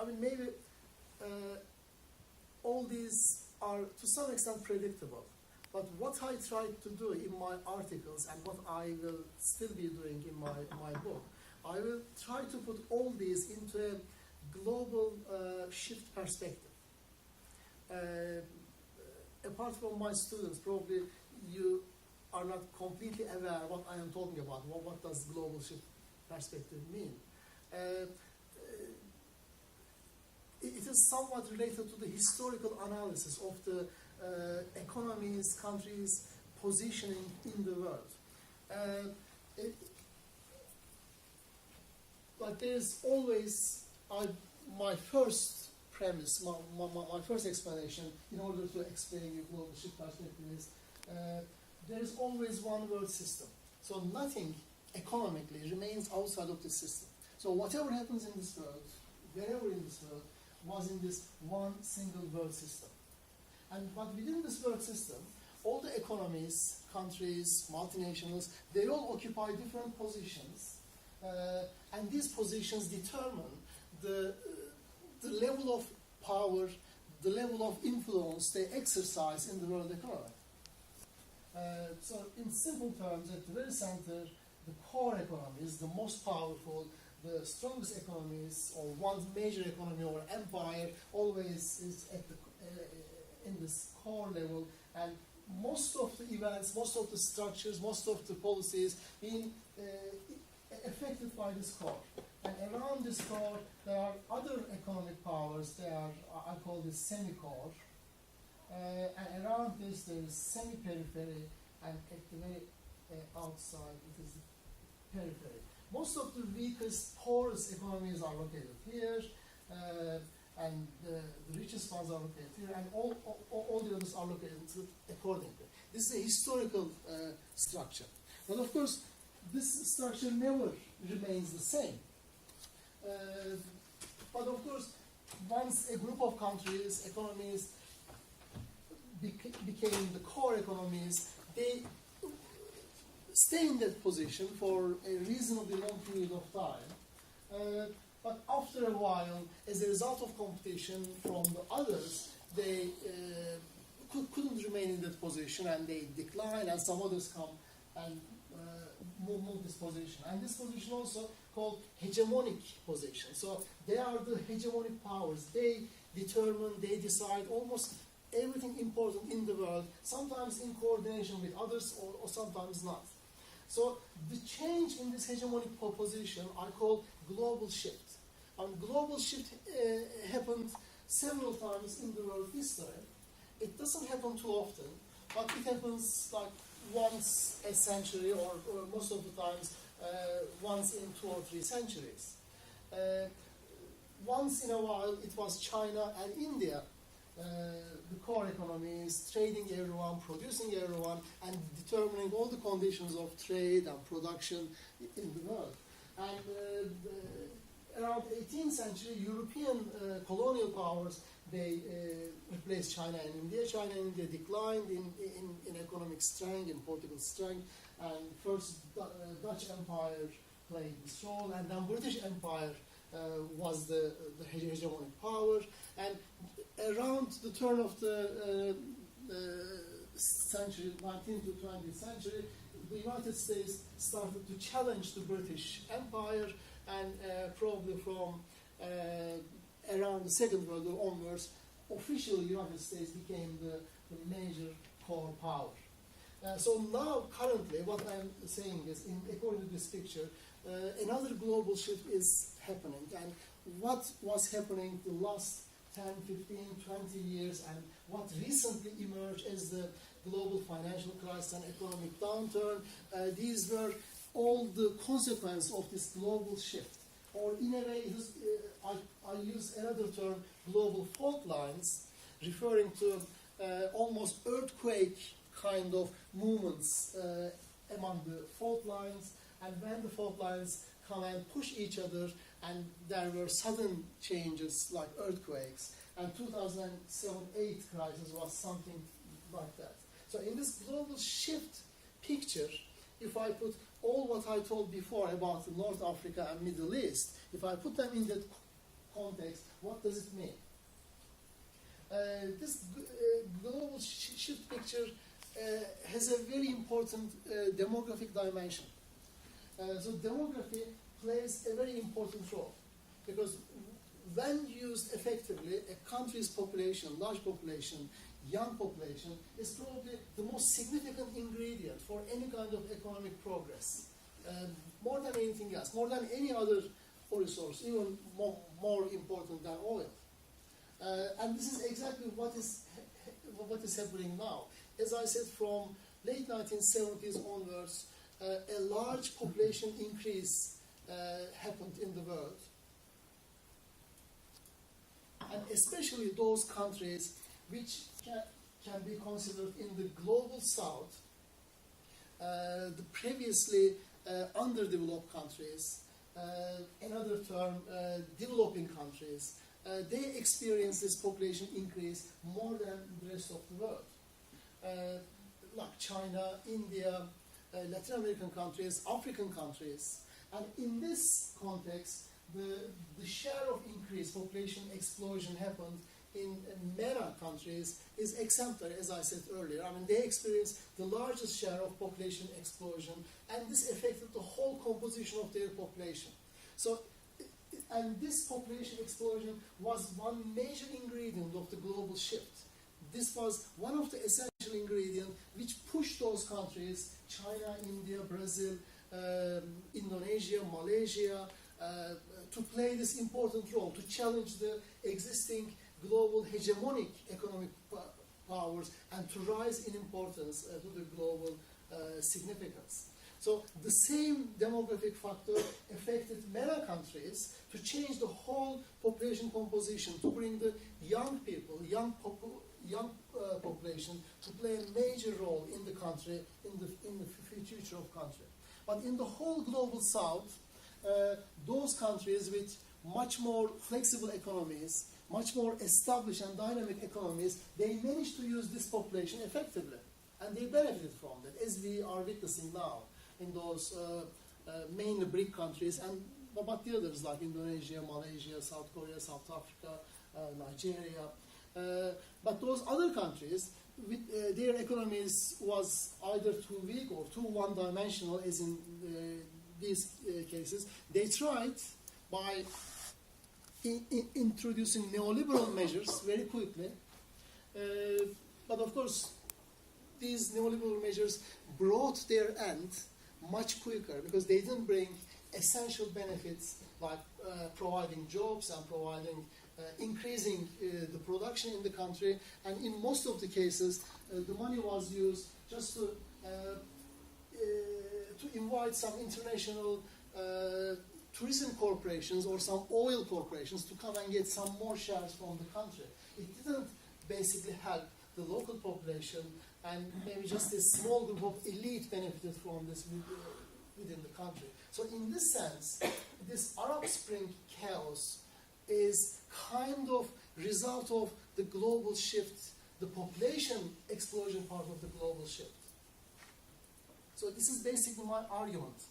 I mean, maybe all these are to some extent predictable. But what I tried to do in my articles and what I will still be doing in my book, I will try to put all these into a global shift perspective. Apart from my students, probably you are not completely aware what I am talking about. What does global shift perspective mean? It is somewhat related to the historical analysis of the economies, countries' positioning in the world. But there's always my first premise, my first explanation in order to explain the global shift perspective is there is always one world system. So nothing economically remains outside of the system. So whatever happens in this world, wherever in this world, was in this one single world system. But within this world system, all the economies, countries, multinationals, they all occupy different positions. And these positions determine the level of power, the level of influence they exercise in the world economy. So in simple terms, at the very center, the core economies, the most powerful, the strongest economies, or one major economy or empire, always is at the, in this core level, and most of the events, most of the structures, most of the policies being affected by this core. And around this core, there are other economic powers. They are, I call this semi-core. And around this, there is semi-periphery, and at the very outside, it is the periphery. Most of the weakest, poorest economies are located here, and the richest ones are located here, and all the others are located accordingly. This is a historical structure. But of course, this structure never remains the same. But of course, once a group of countries, economies, became the core economies, they stay in that position for a reasonably long period of time. But after a while, as a result of competition from the others, they couldn't remain in that position, and they decline, and some others come and move this position. And this position also called hegemonic position. So they are the hegemonic powers. They determine, they decide almost everything important in the world, sometimes in coordination with others or sometimes not. So the change in this hegemonic position I call global shift. And global shift happened several times in the world history. It doesn't happen too often, but it happens like once a century, or most of the times once in 2 or 3 centuries. Once in a while it was China and India, the core economies, trading everyone, producing everyone, and determining all the conditions of trade and production in the world. And around 18th century, European colonial powers, they replaced China and India. China and India declined in economic strength, in political strength, and first Dutch Empire played this role, and then British Empire was the hegemonic power. And around the turn of the century, 19th to 20th century, the United States started to challenge the British Empire, and probably from around the Second World War onwards, officially the United States became the major core power. So now, currently, what I'm saying is, according to this picture, another global shift is happening. And what was happening the last 10, 15, 20 years, and what recently emerged as the global financial crisis and economic downturn, these were all the consequence of this global shift. Or in a way, I use another term, global fault lines, referring to almost earthquake kind of movements among the fault lines. And when the fault lines come and push each other, and there were sudden changes like earthquakes, and 2007-8 crisis was something like that. So in this global shift picture, if I put all what I told before about North Africa and Middle East, if I put them in that context, what does it mean? This global shift picture has a very important demographic dimension. So demography plays a very important role, because when used effectively, a country's population, large population, young population, is probably the most significant ingredient for any kind of economic progress. More than anything else, more than any other resource, even more important than oil. And this is exactly what is happening now. As I said, from late 1970s onwards, a large population increase happened in the world. And especially those countries which can be considered in the global south, the previously underdeveloped countries, another term, developing countries, they experience this population increase more than the rest of the world. Like China, India, Latin American countries, African countries. And in this context, the share of increase, population explosion happened in MENA countries is exemplary, as I said earlier. I mean, they experienced the largest share of population explosion, and this affected the whole composition of their population. So, and this population explosion was one major ingredient of the global shift. This was one of the essential ingredients which pushed those countries, China, India, Brazil, Indonesia, Malaysia, to play this important role, to challenge the existing global hegemonic economic powers and to rise in importance to the global significance. So the same demographic factor affected MENA countries to change the whole population composition, to bring the young people, young population to play a major role in the country, in the future of country. But in the whole global south, those countries with much more flexible economies, much more established and dynamic economies, they managed to use this population effectively. And they benefited from that, as we are witnessing now in those mainly BRIC countries, and but the others like Indonesia, Malaysia, South Korea, South Africa, Nigeria. But those other countries, with, their economies was either too weak or too one-dimensional, as in these cases. They tried by introducing neoliberal measures very quickly, but of course these neoliberal measures brought their end much quicker, because they didn't bring essential benefits like providing jobs and providing increasing the production in the country, and in most of the cases the money was used just to invite some international tourism corporations or some oil corporations to come and get some more shares from the country. It didn't basically help the local population, and maybe just a small group of elite benefited from this within the country. So in this sense, this Arab Spring chaos is kind of result of the global shift, the population explosion part of the global shift. So this is basically my argument.